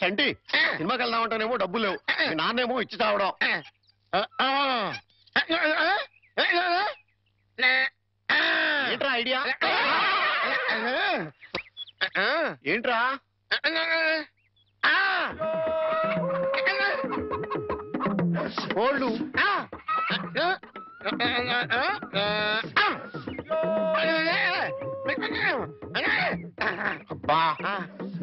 చంటి సినిమాకి వెళ్దామంటేనేమో డబ్బులు లేవు, మీ నాన్నేమో ఇచ్చి చావడం. ఏంట్రా ఐడియా? ఏంట్రా కోళ్ళు? అబ్బా,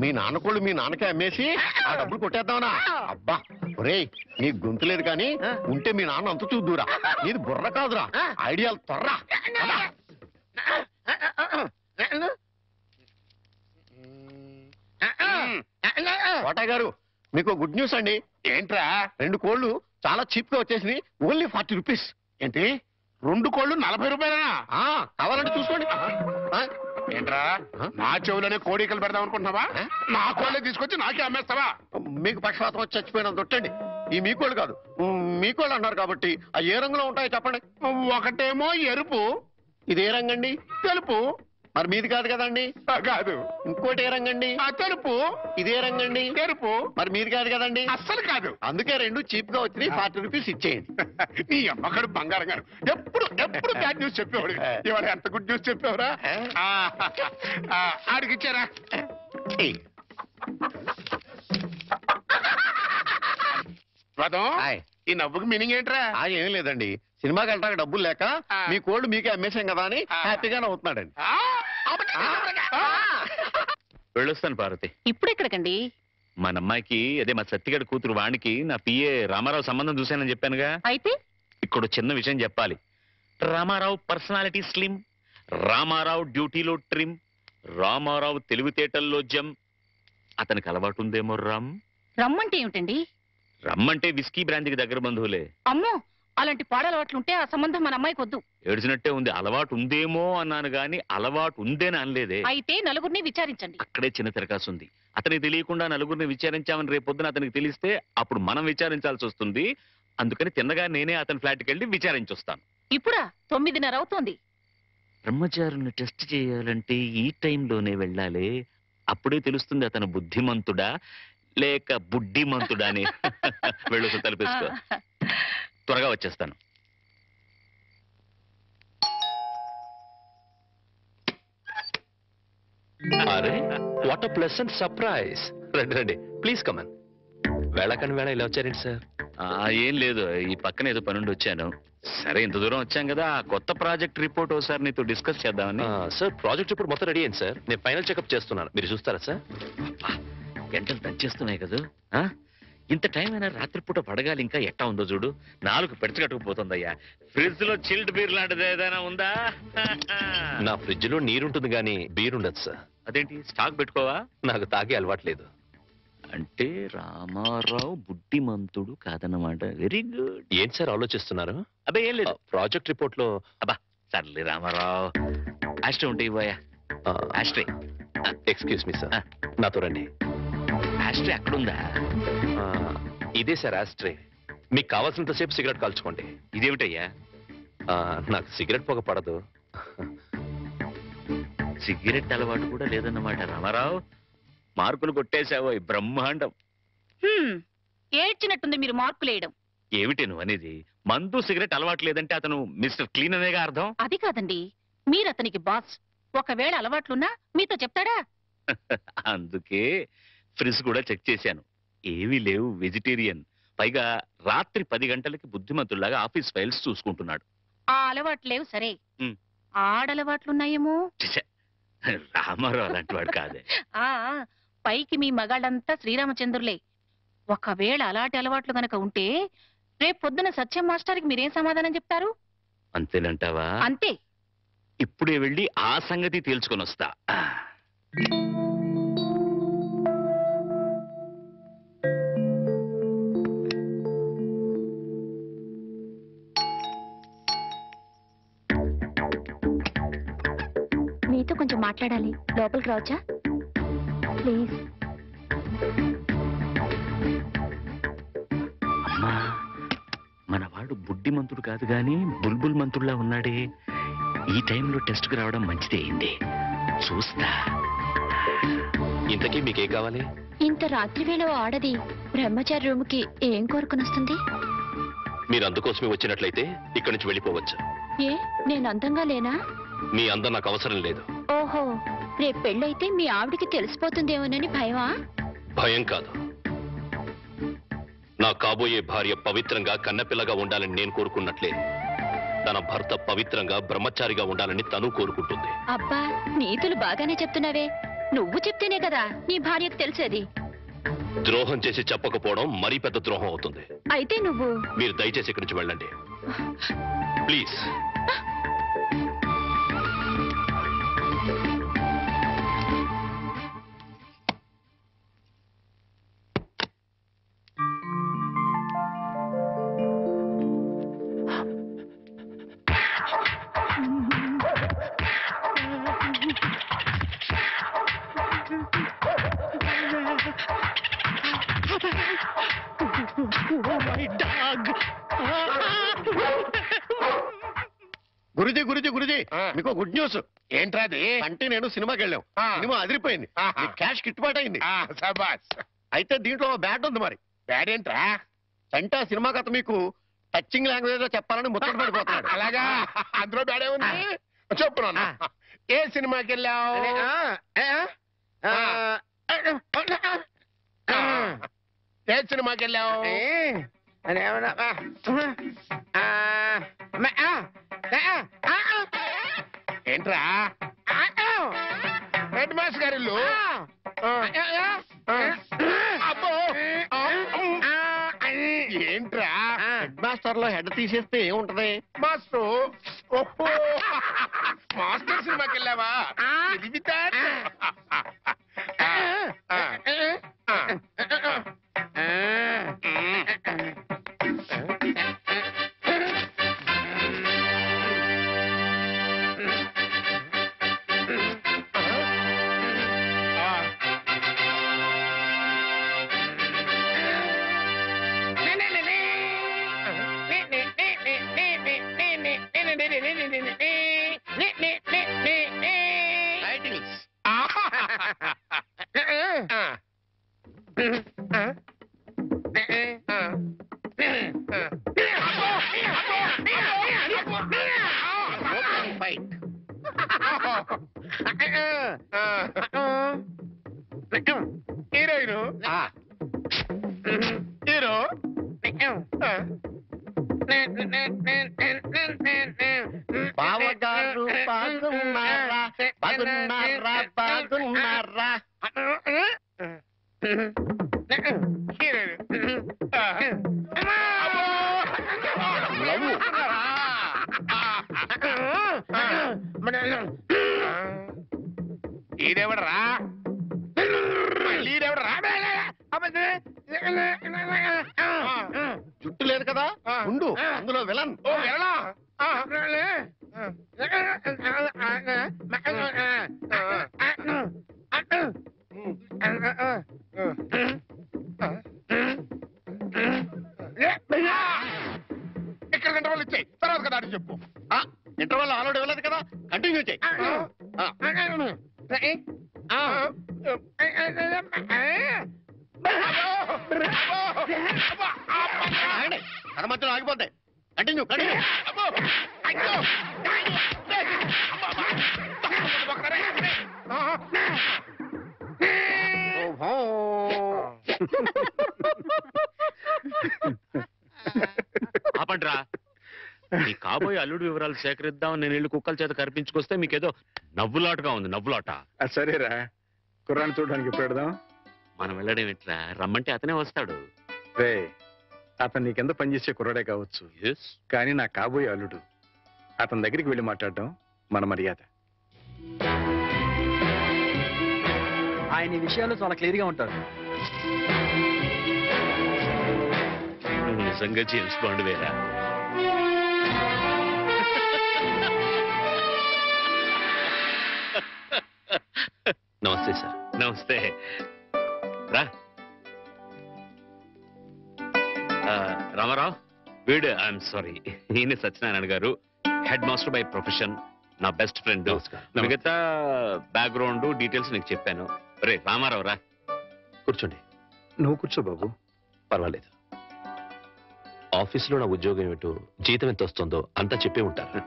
మీ నాన్న కోళ్ళు మీ నాన్నకే అమ్మేసి ఆ డబ్బులు కొట్టేద్దామనా? అబ్బా ఒరేయ్, నీకు గొంతు లేదు కానీ ఉంటే మీ నాన్న అంత చూద్దురా. నీది బుర్ర కాదురా, ఐడియాలు తొర్రా. కోటయ్య గారు, మీకు గుడ్ న్యూస్ అండి. ఏంట్రా? 2 కోళ్ళు చాలా చీప్ గా వచ్చేసి ఓన్లీ 40 రూపీస్. ఏంటి 2 కోళ్ళు 40 రూపాయలనా? కావాలంటే చూసుకోండి. ఏంట్రా నా చెవులోనే కోడికలు పెడదాం అనుకుంటున్నావా? నా కోళ్ళే తీసుకొచ్చి నాకే అమ్మేస్తావా? మీకు పక్షపాతం వచ్చి చచ్చిపోయినంత దొట్టండి. ఈ మీ కోళ్ళు కాదు, మీ కోళ్ళు అన్నారు కాబట్టి ఆ ఏ రంగులో ఉంటాయో చెప్పండి. ఒకటేమో ఎరుపు. ఇది ఏ రంగండి? తెలుపు. మరి మీది కాదు కదండి. కాదు. ఇంకోటి ఏ రంగండి? తెలుపు. ఇదే రంగండి? తెలుపు. మరి మీది కాదు కదండి. అస్సలు కాదు. అందుకే 2 చీప్ గా వచ్చి 40 రూపీస్ ఇచ్చేయండి. నీ అమ్మగారు బంగారం గారు ఎప్పుడు ఎప్పుడు బ్యాడ్ న్యూస్ చెప్పేవాడు. ఇవాళ ఎంత గుడ్ న్యూస్ చెప్పేవరా? ఆడికిచ్చారా? ఈ నవ్వుకి మీనింగ్ ఏంట్రా? ఏం లేదండి, సినిమాకి వెళ్ళడానికి డబ్బులు లేక మీ కోళ్ళు మీకే అమ్మేశాం కదా అని హ్యాపీగానే అవుతున్నాడండి. వెళ్ళొస్తాను పార్వతి. ఇప్పుడు ఎక్కడికండి? మన అమ్మాయికి, అదే మా సత్తిగడి కూతురు వాణికి నా పిఏ రామారావు సంబంధం చూశానని చెప్పానుగా. అయితే ఇక్కడ చిన్న విషయం చెప్పాలి. రామారావు పర్సనాలిటీ స్లిమ్, రామారావు డ్యూటీలో ట్రిమ్, రామారావు తెలివితేటల్లో జమ్. అతనికి అలవాటు ఉందేమో రమ్మంటే ఏమిటండి? రమ్మంటే విస్కీ బ్రాంతికి దగ్గర బంధువులే. అమ్మో, అలాంటి పాడలవాట్లుంటే ఆ సంబంధం మన అమ్మాయికి వద్దు. ఏడ్చినట్టే ఉంది. అలవాటు ఉందేమో అన్నాను గాని అలవాటు ఉందేని అనలేదే. అయితే నలుగురిని విచారించండి. అక్కడే చిన్న తిరకాసు ఉంది. అతనికి తెలియకుండా నలుగురిని విచారించామని రేపొద్దున అతనికి తెలిస్తే అప్పుడు మనం విచారించాల్సి వస్తుంది. అందుకని తిన్నగా నేనే అతని ఫ్లాట్కి వెళ్ళి విచారించొస్తాను. ఇప్పుడా? 9:30 అవుతోంది. బ్రహ్మచారుని టెస్ట్ చేయాలంటే ఈ టైంలోనే వెళ్ళాలి. అప్పుడే తెలుస్తుంది అతను బుద్ధిమంతుడా లేక బుడ్డిమంతుడా అని. వెళ్ళు, తలపేసుకో. త్వరగా వచ్చేస్తాను. అరే, వాట్ అ ప్లెజెంట్ సర్ప్రైజ్. రండి రండి, ప్లీజ్ కమన్. వేళకని వేళ ఇలా వచ్చారేంటి సార్? ఏం లేదు, ఈ పక్కన ఏదో పనుండి వచ్చాను. సరే, ఇంత దూరం వచ్చాం కదా, కొత్త ప్రాజెక్ట్ రిపోర్ట్ ఒకసారి నీతో డిస్కస్ చేద్దామని. సార్, ప్రాజెక్ట్ రిపోర్ట్ మొత్తం రెడీ అయింది సార్. నేను ఫైనల్ చెకప్ చేస్తున్నాను, మీరు చూస్తారా సార్? గంటలు దంచేస్తున్నాయి కదా. ఇంత టైం అయినా రాత్రిపూట పడగాలి. ఇంకా ఎట్టా ఉందో చూడు. 4 పెడచగట్టుకుపోతుందయ్యా. ఫ్రిడ్జ్ లో చిల్డ్ బీర్ లాంటిది ఏదైనా ఉందా? నా ఫ్రిడ్జ్ లో నీరుంటుంది కానీ బీర్ ఉండదు సార్. అదేంటి, స్టాక్ పెట్టుకోవా? నాకు తాగే అలవాట్లేదు. అంటే రామారావు బుద్ధిమంతుడు కాదన్నమాట. Very good. ఏంటి సార్ ఆలోచిస్తున్నారు? అబ్బే ఏం లేదు. ప్రాజెక్ట్ రిపోర్ట్ లో అబ్బా సర్లే రామారావు. ఆస్ట్రే ఉంటే ఇవ్వయా. ఆస్ట్రే. ఎక్స్క్యూజ్ మీ సార్, నాతో రండి. ఆస్ట్రే అక్కడుందా? ఇదే సార్ ఆస్ట్రే. మీకు కావాల్సినంతసేపు సిగరెట్ కాల్చుకోండి. ఇదేమిటయ్యా? నాకు సిగరెట్ పొగ పడదు. సిగరెట్ అలవాటు కూడా లేదన్నమాట. రామారావు, మార్కులు కొట్టేశావో బ్రహ్మాండం. ఏడ్చినట్టుంది మీరు మార్కులు వేయడం. ఏమిటి నువ్వు అనేది? మందు సిగరెట్ అలవాటు లేదంటే అతను మిస్టర్ క్లీన్ అనేగా అర్థం. అది కాదండి, మీరు అతనికి బాస్. ఒకవేళ అలవాట్లున్నా మీతో చెప్తాడా? అందుకే ఫ్రిడ్జ్ కూడా చెక్ చేశాను. ఏమీ లేవు, వెజిటేరియన్. పైగా రాత్రి 10 గంటలకి బుద్ధిమంతుల్లాగా ఆఫీస్ ఫైల్స్ చూసుకుంటున్నాడు. ఆ అలవాట్లు లేవు సరే, ఆడలవాట్లున్నాయేమో. రామారావు అలాంటి వాడు కాదే. పైకి మీ మగాళ్ళంతా శ్రీరామచంద్రులే. ఒకవేళ అలాంటి అలవాట్లు గనక ఉంటే రేపు పొద్దున సత్యం మాస్టర్కి మీరేం సమాధానం చెప్తారు? అంతేనంటావా? అంతే. ఇప్పుడే వెళ్ళి ఆ సంగతి తేల్చుకొని వస్తా. మీతో కొంచెం మాట్లాడాలి, లోపలికి రావచ్చా ప్లీజ్? అమ్మా, మనవాడు బుడ్డిమంతుడు కాదు గాని బుల్బుల్ మంతుడులా ఉన్నాడే. ఈ టైంలో టెస్ట్కి రావడం మంచిదే అయింది. చూస్తా. ఇంతకీ మీకేం కావాలి? ఇంత రాత్రి వేళ ఆడది బ్రహ్మచారి రూమ్కి ఏం కోరుకుని వస్తుంది? మీరు అందుకోసమే వచ్చినట్లయితే ఇక్కడి నుంచి వెళ్ళిపోవచ్చు. ఏ నేను అందంగా లేనా? మీ అందం నాకు అవసరం లేదు. ఓహో, రేపు పెళ్ళైతే మీ ఆవిడికి తెలిసిపోతుందేమోనని భయమా? భయం కాదు. నా కాబోయే భార్య పవిత్రంగా కన్నపిల్లగా ఉండాలని నేను కోరుకున్నట్లే తన భర్త పవిత్రంగా బ్రహ్మచారిగా ఉండాలని తను కోరుకుంటుంది. అబ్బా, నీతులు బాగానే చెప్తున్నావే. నువ్వు చెప్తేనే కదా నీ భార్యకు తెలిసేది. ద్రోహం చేసి చెప్పకపోవడం మరీ పెద్ద ద్రోహం అవుతుంది. అయితే నువ్వు మీరు దయచేసి ఇక్కడి నుంచి వెళ్ళండి ప్లీజ్. గురుజీ గురుజీ గురుజీ, మీకు గుడ్ న్యూస్. ఏంట్రా అది? అంటే నేను సినిమాకి వెళ్ళాం. సినిమా అదిరిపోయింది. ఆహా. క్యాష్ గిట్టుబాటు అయింది. సబాస్. అయితే దీంట్లో బ్యాడ్ ఉంది మరి. బ్యాడ్ ఏంట్రా? అంటే ఆ సినిమా కథ మీకు టచింగ్ లాంగ్వేజ్ లో చెప్పాలని ముచ్చట పడిపోతున్నాడు. అలాగా? అందులో బ్యాడే ఉంది. చెప్పు నాన్న. ఏ సినిమాకి వెళ్ళావు? ఏ సినిమాకి వెళ్ళావు? ఏంట్రా? హెడ్ మాస్టర్ గారి ఇల్లు. అబ్బో. ఏంట్రా? హెడ్ మాస్టర్ లో హెడ్ తీసేస్తే ఏముంటది? మాస్టర్. ఓహో, మాస్టర్ సినిమాకి వెళ్ళావా? ఇది హీరోయిన్. హీరో. బావగారు బాగున్నారా? బాగున్నారా? బాగున్నారా? ఈడెవడరా? ఈడెవడరా? జుట్టు లేదు కదా ఉండు, అందులో విలన్. ఓ వెళ్ళా. ఇక్కడ గంట వాళ్ళు ఇచ్చాయి, తర్వాత కదా అని చెప్పు. ఇంటర్వల్ ఆల్రెడీ వెళ్ళదు కదా, కంటిన్యూ చేయి. కథ మధ్యలో ఆగిపోతాయి. Continue continue. ఆపండ్రా. మీ కాబోయే అల్లుడు వివరాలు సేకరిద్దామని నేను ఇల్లు కుక్కల చేత కనిపించుకొస్తే మీకేదో నవ్వులాటగా ఉంది. నవ్వులాట. సరేరా, కుర్రాన్ని చూడడానికి ఎప్పుడు పెడదాం? మనం వెళ్ళడం ఎట్లా? రమ్మంటే అతనే వస్తాడు. రే, అతను నీ కింద పనిచేసే కుర్రాడే కావచ్చు, కానీ నా కాబోయే అల్లుడు. అతని దగ్గరికి వెళ్ళి మాట్లాడడం మన మర్యాద. ఆయన ఈ విషయాల్లో చాలా క్లియర్ గా ఉంటారు. నువ్వు నిజంగా జేమ్స్ బాండ్ వేరా? నమస్తే సార్. నమస్తే. రా. రామారావు, వీడు ఐఎమ్ సారీ, ఈయన సత్యనారాయణ గారు, హెడ్ మాస్టర్ బై ప్రొఫెషన్, నా బెస్ట్ ఫ్రెండ్. మిగతా బ్యాక్గ్రౌండ్ డీటెయిల్స్ నీకు చెప్పాను. రే రామారావు రా. కూర్చోండి. నువ్వు కూర్చో బాబు. పర్వాలేదు. ఆఫీసులో నా ఉద్యోగం ఏమిటో, జీతం ఎంత వస్తుందో అంతా చెప్పే ఉంటారు.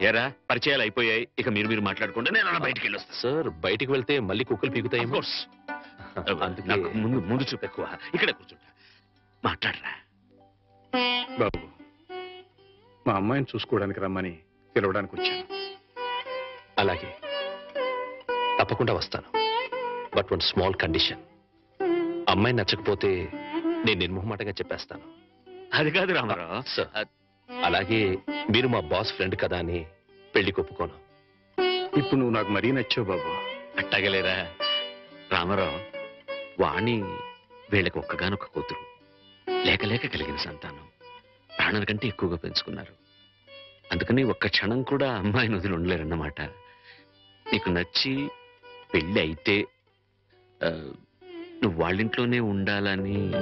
ఏరా పరిచయాలు అయిపోయాయి, ఇక మీరు మాట్లాడుకుంటే నేను అలా బయటికి వెళ్ళొస్తాను. సార్, బయటికి వెళ్తే మళ్ళీ కుక్కలు Of పీకుతాయేమో. course. అందుకే- నాకు ముందు చూపు ఎక్కువ. ఇక్కడే కూర్చుంటా, మాట్లాడరా. బాబు, మా అమ్మాయిని చూసుకోవడానికి రమ్మని పిలవడానికి వచ్చాను. అలాగే, తప్పకుండా వస్తాను. But one small condition. అమ్మాయి నచ్చకపోతే నేను నిర్మోహమాటంగా చెప్పేస్తాను. అది కాదు రామారావు. సార్, అలాగే మీరు మా బాస్ ఫ్రెండ్ కదా అని పెళ్లి ఒప్పుకోను. ఇప్పుడు నువ్వు నాకు మరీ నచ్చావు బాబు. అట్టగలేరా రామారావు. వాణి వీళ్ళకి ఒక్కగానొక్క కూతురు, లేక లేక కలిగిన సంతానం. ప్రాణం కంటే ఎక్కువగా పెంచుకున్నారు. అందుకని ఒక్క క్షణం కూడా అమ్మాయిని వదిలి ఉండలేరన్నమాట. నీకు నచ్చి పెళ్ళి అయితే నువ్వు వాళ్ళింట్లోనే ఉండాలని.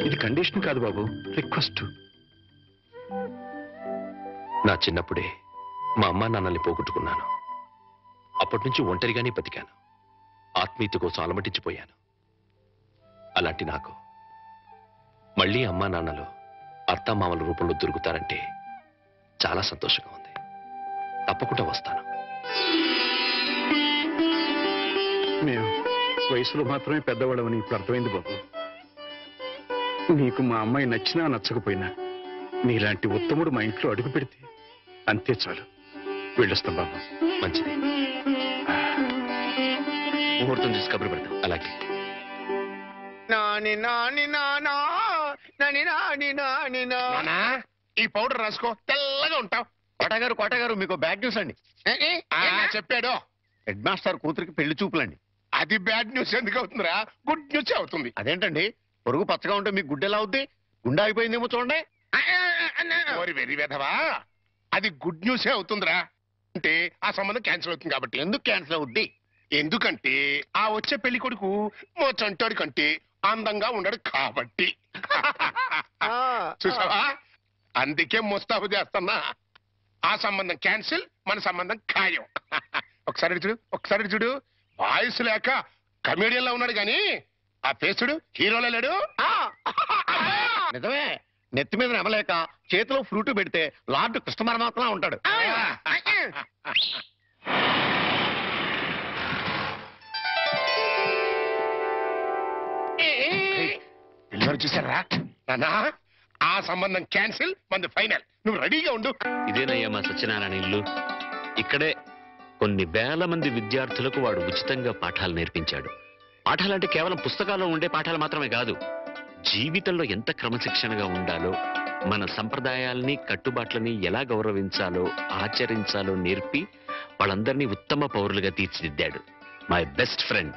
ఇది కండిషన్ కాదు బాబు, రిక్వెస్ట్. నా చిన్నప్పుడే మా అమ్మా నాన్నల్ని పోగొట్టుకున్నాను. అప్పటి నుంచి ఒంటరిగానే బతికాను. ఆత్మీయత కోసం అలమటించిపోయాను. అలాంటి నాకు మళ్ళీ అమ్మా నాన్నలు అత్తామామల రూపంలో దొరుకుతారంటే చాలా సంతోషంగా ఉంది. తప్పకుండా వస్తాను. మేము వయసులో మాత్రమే పెద్దవాళ్ళమని ఇప్పుడు అర్థమైంది బాబు. నీకు మా అమ్మాయి నచ్చినా నచ్చకపోయినా నీలాంటి ఉత్తముడు మా ఇంట్లో అడుగు పెడితే అంతే చాలు. వెళ్ళొస్తాం బాబు. మంచిది. ముహూర్తం చూసి కబురు పెడతాం. అలాగే. నాన్నా, ఈ పౌడర్ రాసుకో, తెల్లగా ఉంటావు. కోటగారు మీకు బ్యాడ్ న్యూస్ అండి. చెప్పాడు. హెడ్ మాస్టర్ కూతురికి పెళ్లి చూపులండి. అది బ్యాడ్ న్యూస్ ఎందుకు అవుతుందిరా? గుడ్ న్యూస్ అవుతుంది. అదేంటండి, పొరుగు పచ్చగా ఉంటే మీకు గుడ్డెలా అవుద్ది? గుండె అయిపోయిందేమో చూడండి. ఓరి వెర్రి వెధవా, అది గుడ్ న్యూసే అవుతుందిరా. అంటే ఆ సంబంధం క్యాన్సిల్ అవుతుంది కాబట్టి. ఎందుకు క్యాన్సిల్ అవుద్ది? ఎందుకంటే ఆ వచ్చే పెళ్లి కొడుకు మా చంటోడి కంటే అందంగా ఉండడు కాబట్టి. చూసావా, అందుకే ముస్తాబు చేస్తున్నా. ఆ సంబంధం క్యాన్సిల్, మన సంబంధం ఖాయం. ఒకసారి చూడు. వాయిస్ లేక కమేడియన్ లా ఉన్నాడు గాని ఆ ఫేసుడు హీరోలో లేడు. నిజమే, నెత్తి మీద నెమలేక చేతిలో ఫ్రూట్ పెడితే లార్డ్ కృష్ణ పరమాత్మ ఉంటాడు. పిల్లలు చూసారా నాన్నా? ఆ సంబంధం క్యాన్సిల్, మంది ఫైనల్. నువ్వు రెడీగా ఉండు. ఇదేనయ్యా మా సత్యనారాయణ ఇల్లు. ఇక్కడే కొన్ని వేల మంది విద్యార్థులకు వాడు ఉచితంగా పాఠాలు నేర్పించాడు. పాఠాలంటే కేవలం పుస్తకాల్లో ఉండే పాఠాలు మాత్రమే కాదు, జీవితంలో ఎంత క్రమశిక్షణగా ఉండాలో, మన సంప్రదాయాల్ని కట్టుబాట్లని ఎలా గౌరవించాలో ఆచరించాలో నేర్పి వాళ్ళందరినీ ఉత్తమ పౌరులుగా తీర్చిదిద్దాడు. మై బెస్ట్ ఫ్రెండ్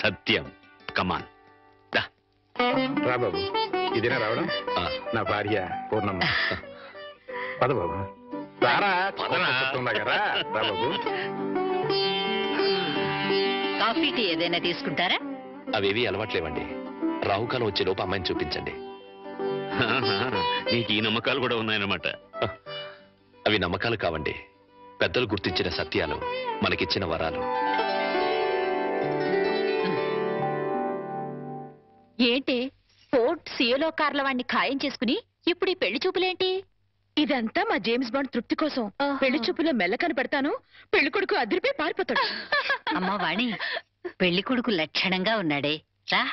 సత్యం. కమాన్ రా బాబు. ఇదేనా రావడం? నా భార్య పూర్ణమ్మ. పద బాబు. రారా, రా బాబు. కాఫీ టీ ఏదైనా తీసుకుంటారా? అవేవి అలవాట్లేవండి. రాహుకాలం వచ్చే లోపు అమ్మాయిని చూపించండి. నీకు ఈ నమ్మకాలు కూడా ఉన్నాయన్నమాట. అవి నమ్మకాలు కావండి, పెద్దలు గుర్తించిన సత్యాలు, మనకిచ్చిన వరాలు. ఏంటి ఫోర్ట్ సియోలో కార్ల వాడిని ఖాయం చేసుకుని ఇప్పుడు ఈ పెళ్లి చూపులేంటి? ఇదంతా మా జేమ్స్ బాండ్ తృప్తి కోసం. పెళ్లి చూపులో మెల్ల కనపడతాను, పెళ్లి కొడుకు అదిరిపై పారిపోతాడు. అమ్మా వాణి, పెళ్లి కొడుకు లక్షణంగా ఉన్నాడే, రా.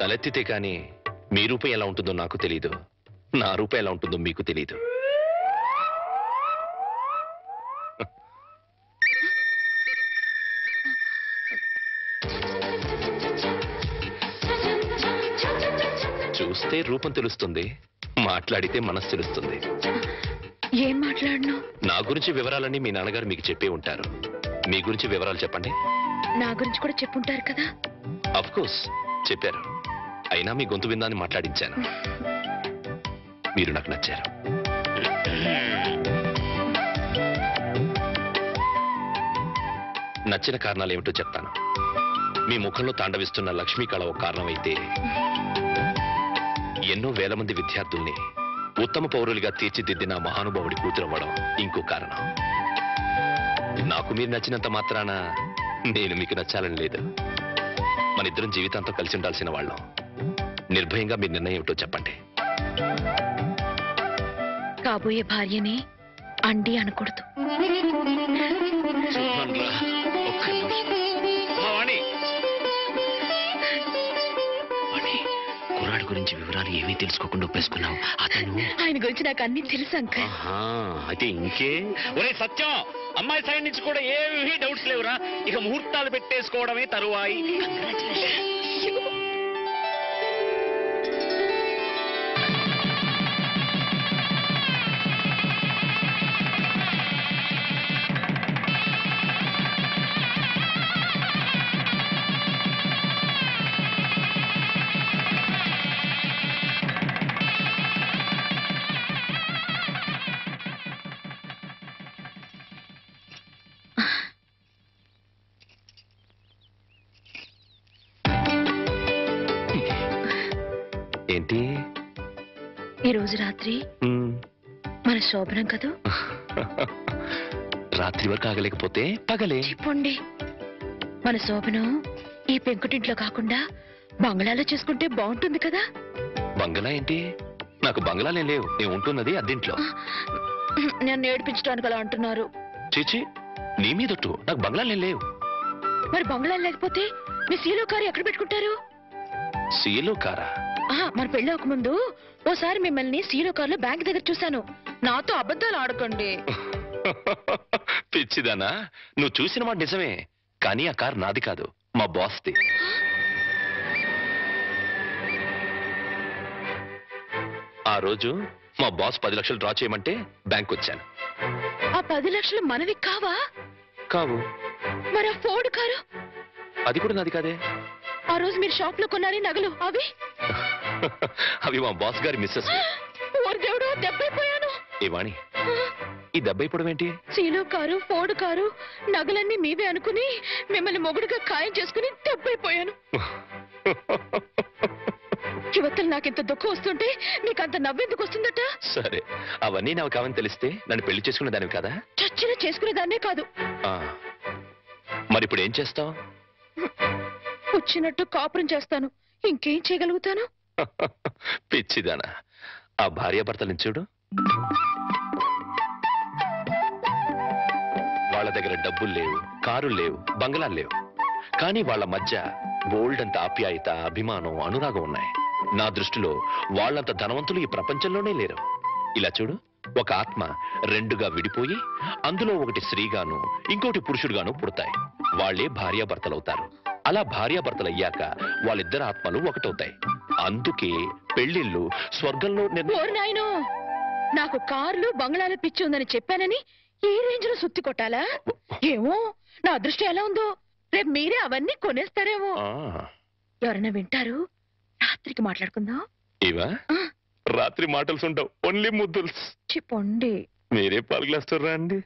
తలెత్తితే కాని మీ రూపం ఎలా ఉంటుందో నాకు తెలీదు, నా రూపం ఎలా ఉంటుందో మీకు తెలీదు. చూస్తే రూపం తెలుస్తుంది, మాట్లాడితే మనసు తెలుస్తుంది. ఏం మాట్లాడను? నా గురించి వివరాలన్నీ మీ నాన్నగారు మీకు చెప్పే ఉంటారు. మీ గురించి వివరాలు చెప్పండి. నా గురించి కూడా చెప్పుంటారు కదా? అఫ్ కోర్స్ చెప్పారు. అయినా మీ గొంతు విందాన్ని మాట్లాడించాను. మీరు నాకు నచ్చారు. నచ్చిన కారణాలు ఏమిటో చెప్తాను. మీ ముఖంలో తాండవిస్తున్న లక్ష్మీ కళ ఒక కారణమైతే, ఎన్నో వేల మంది విద్యార్థుల్ని ఉత్తమ పౌరులుగా తీర్చిదిద్దిన మహానుభావుడి కూతురవ్వడం ఇంకో కారణం. నాకు మీరు నచ్చినంత మాత్రాన నేను మీకు నచ్చాలని లేదు. మన ఇద్దరం జీవితాంతం కలిసి ఉండాల్సిన వాళ్ళం. నిర్భయంగా మీ నిర్ణయం ఏమిటో చెప్పండి. కాబోయే భార్యని అండి అనకూడదు. కుర్రాడి గురించి వివరాలు ఏమీ తెలుసుకోకుండా ఒప్పేసుకున్నావు. అతను ఆయన గురించి నాకు అన్ని తెలుసు అంకల్. అయితే ఇంకే. ఒరే సత్యం, అమ్మాయి సైడ్ నుంచి కూడా ఏమీ డౌట్స్ లేవురా. ఇక ముహూర్తాలు పెట్టేసుకోవడమే తరువాయి. ఏంటి ఈ రోజు రాత్రి మన శోభనం కదూ. రాత్రి వరకు ఆగలేకపోతే పగలే చెప్పండి. మన శోభనం ఈ పెంకుటింట్లో కాకుండా బంగ్లాలో చేసుకుంటే బాగుంటుంది కదా. బంగ్లా ఏంటి? నాకు బంగ్లాలే లేవు. నేను ఉంటున్నది అద్దెంట్లో. నన్ను ఏడిపించడానికి అలా అంటున్నారు. చీచి, నీ మీదొట్టు. నాకు బంగ్లాలే లేవు. మరి బంగ్లా లేకపోతే మీ సీలో కారు ఎక్కడ పెట్టుకుంటారు? సీలో కారా? మన పెళ్ళి ముందు ఓసారి మిమ్మల్ని సీలో కార్లో బ్యాంక్ దగ్గర చూశాను. నాతో అబద్ధాలు ఆడకండి. పిచ్చిదానా, నువ్వు చూసిన మాట నిజమే, కానీ ఆ కారు నాది కాదు, మా బాస్ది. ఆ రోజు మా బాస్ 10 లక్షలు డ్రా చేయమంటే బ్యాంక్ వచ్చాను. ఆ 10 లక్షలు మనవి కావా? కావు. మరి ఆ ఫోర్డ్ కారు? అది కూడా నాది కాదే. ఆ రోజు మీరు షాప్ లో కొన్నారే నగలు అవి? అవి మా బాస్ గారి మిస్సెస్. దేవుడు, దెబ్బైపోయాను. ఏ వాణి, ఈ దెబ్బైపోవడం ఏంటి? సీలో కారు, ఫోర్డ్ కారు, నగలన్నీ మీవే అనుకుని మిమ్మల్ని మొగుడుగా ఖాయం చేసుకుని దెబ్బైపోయాను. యువతలు నాకింత దుఃఖం వస్తుంటే నీకంత నవ్వెందుకు వస్తుందట? సరే, అవన్నీ నాకు కావని తెలిస్తే నన్ను పెళ్లి చేసుకునే దానివి కదా. చచ్చిన చేసుకునేదాన్నే కాదు. మరి ఇప్పుడు ఏం చేస్తావు? వచ్చినట్టు కాపురం చేస్తాను. ఇంకేం చేయగలుగుతాను? పిచ్చిదానా, ఆ భార్యాభర్తలను చూడు. వాళ్ళ దగ్గర డబ్బులు లేవు, కారులు లేవు, బంగ్లాలు లేవు, కానీ వాళ్ళ మధ్య బోల్డ్ అంత ఆప్యాయత, అభిమానం, అనురాగం ఉన్నాయి. నా దృష్టిలో వాళ్ళంత ధనవంతులు ఈ ప్రపంచంలోనే లేరు. ఇలా చూడు, ఒక ఆత్మ రెండుగా విడిపోయి అందులో ఒకటి స్త్రీగాను ఇంకోటి పురుషుడుగాను పుడతాయి. వాళ్లే భార్యాభర్తలవుతారు. అలా భార్యాభర్తలు అయ్యాక వాళ్ళిద్దరు ఆత్మలు ఒకటవుతాయి. అందుకే పెళ్లిళ్ళు స్వర్గంలో నాయనో, నాకు కార్లు బంగ్లాల పిచ్చి ఉందని చెప్పానని ఈ రేంజ్ లో సుత్తి కొట్టాలా? ఏమో నా అదృష్టం ఎలా ఉందో, రేపు మీరే అవన్నీ కొనేస్తారేమో. ఎవరైనా వింటారు. రాత్రికి మాట్లాడుకుందాం. ఇవా రాత్రి మాటలు ఉండవు, ఓన్లీ ముద్దులు. చెప్పండి. మీరే పాలు గ్లాస్ రండి.